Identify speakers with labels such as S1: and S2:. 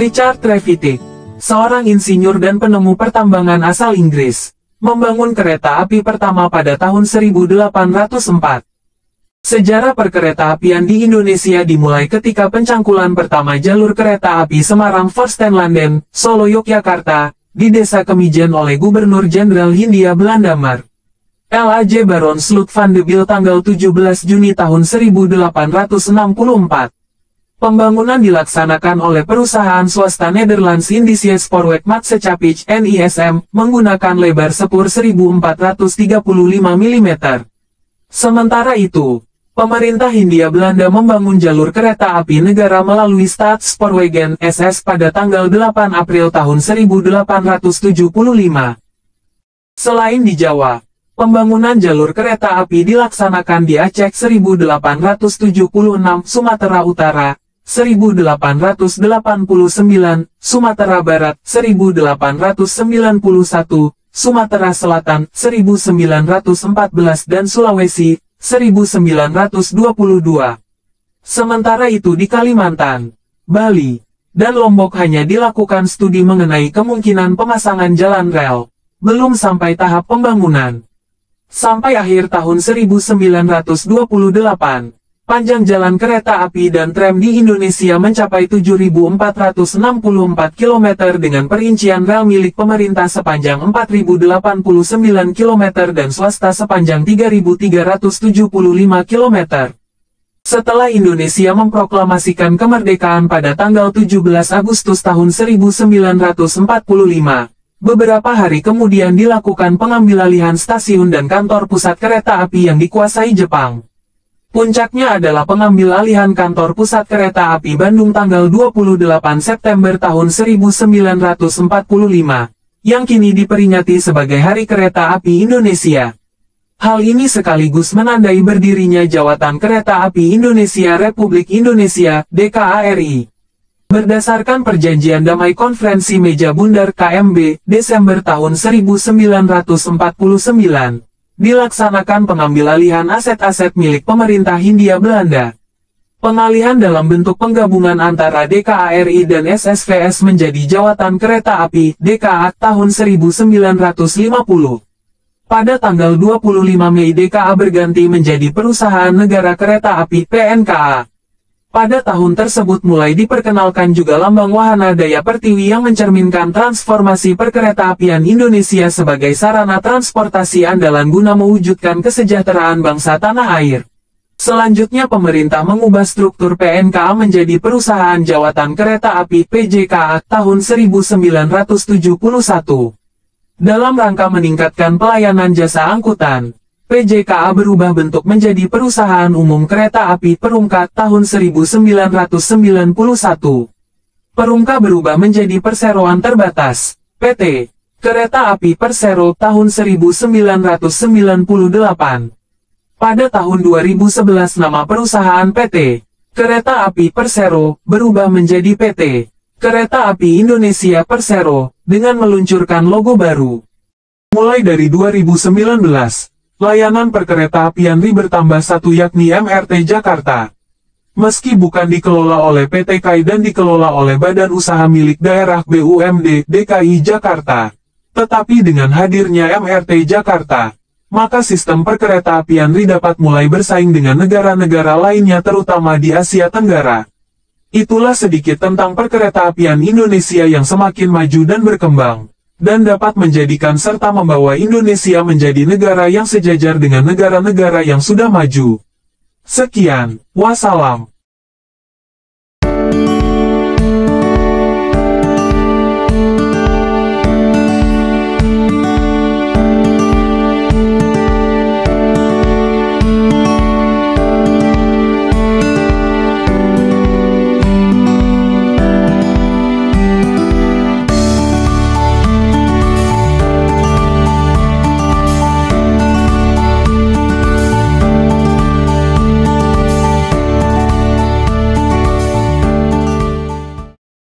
S1: Richard Trevithick, seorang insinyur dan penemu pertambangan asal Inggris, membangun kereta api pertama pada tahun 1804. Sejarah perkeretaapian di Indonesia dimulai ketika pencangkulan pertama jalur kereta api Semarang-Vorstenlanden, Solo Yogyakarta, di Desa Kemijen oleh Gubernur Jenderal Hindia Belanda Mar. L.A.J. Baron Slot van de Biel tanggal 17 Juni tahun 1864. Pembangunan dilaksanakan oleh perusahaan swasta Nederlands Indische Spoorwegmaatschappij (NISM) menggunakan lebar sepur 1435 mm. Sementara itu, pemerintah Hindia Belanda membangun jalur kereta api negara melalui Staatspoorwegen (SS) pada tanggal 8 April tahun 1875. Selain di Jawa, pembangunan jalur kereta api dilaksanakan di Aceh 1876, Sumatera Utara 1889, Sumatera Barat 1891, Sumatera Selatan 1914 dan Sulawesi 1922. Sementara itu di Kalimantan, Bali, dan Lombok hanya dilakukan studi mengenai kemungkinan pemasangan jalan rel, belum sampai tahap pembangunan. Sampai akhir tahun 1928, panjang jalan kereta api dan tram di Indonesia mencapai 7.464 km dengan perincian rel milik pemerintah sepanjang 4.089 km dan swasta sepanjang 3.375 km. Setelah Indonesia memproklamasikan kemerdekaan pada tanggal 17 Agustus tahun 1945, beberapa hari kemudian dilakukan pengambilalihan stasiun dan kantor pusat kereta api yang dikuasai Jepang. Puncaknya adalah pengambil alihan kantor pusat kereta api Bandung tanggal 28 September tahun 1945, yang kini diperingati sebagai Hari Kereta Api Indonesia. Hal ini sekaligus menandai berdirinya Jawatan Kereta Api Indonesia Republik Indonesia, DKARI. Berdasarkan Perjanjian Damai Konferensi Meja Bundar KMB, Desember tahun 1949, dilaksanakan pengambilalihan aset-aset milik pemerintah Hindia Belanda. Pengalihan dalam bentuk penggabungan antara DKARI dan SSVS menjadi Jawatan Kereta Api, DKA, tahun 1950. Pada tanggal 25 Mei DKA berganti menjadi Perusahaan Negara Kereta Api, PNKA. Pada tahun tersebut mulai diperkenalkan juga lambang wahana daya pertiwi yang mencerminkan transformasi perkeretaapian Indonesia sebagai sarana transportasi andalan guna mewujudkan kesejahteraan bangsa tanah air. Selanjutnya pemerintah mengubah struktur PNKA menjadi Perusahaan Jawatan Kereta Api PJKA tahun 1971. Dalam rangka meningkatkan pelayanan jasa angkutan, PJKA berubah bentuk menjadi Perusahaan Umum Kereta Api Perumka tahun 1991. Perumka berubah menjadi Perseroan Terbatas, PT Kereta Api Persero tahun 1998. Pada tahun 2011 nama perusahaan PT Kereta Api Persero berubah menjadi PT Kereta Api Indonesia Persero dengan meluncurkan logo baru. Mulai dari 2019, layanan perkeretaapian RI bertambah satu yakni MRT Jakarta. Meski bukan dikelola oleh PT KAI dan dikelola oleh Badan Usaha Milik Daerah BUMD DKI Jakarta, tetapi dengan hadirnya MRT Jakarta, maka sistem perkeretaapian RI dapat mulai bersaing dengan negara-negara lainnya terutama di Asia Tenggara. Itulah sedikit tentang perkeretaapian Indonesia yang semakin maju dan berkembang, dan dapat menjadikan serta membawa Indonesia menjadi negara yang sejajar dengan negara-negara yang sudah maju. Sekian, wassalam.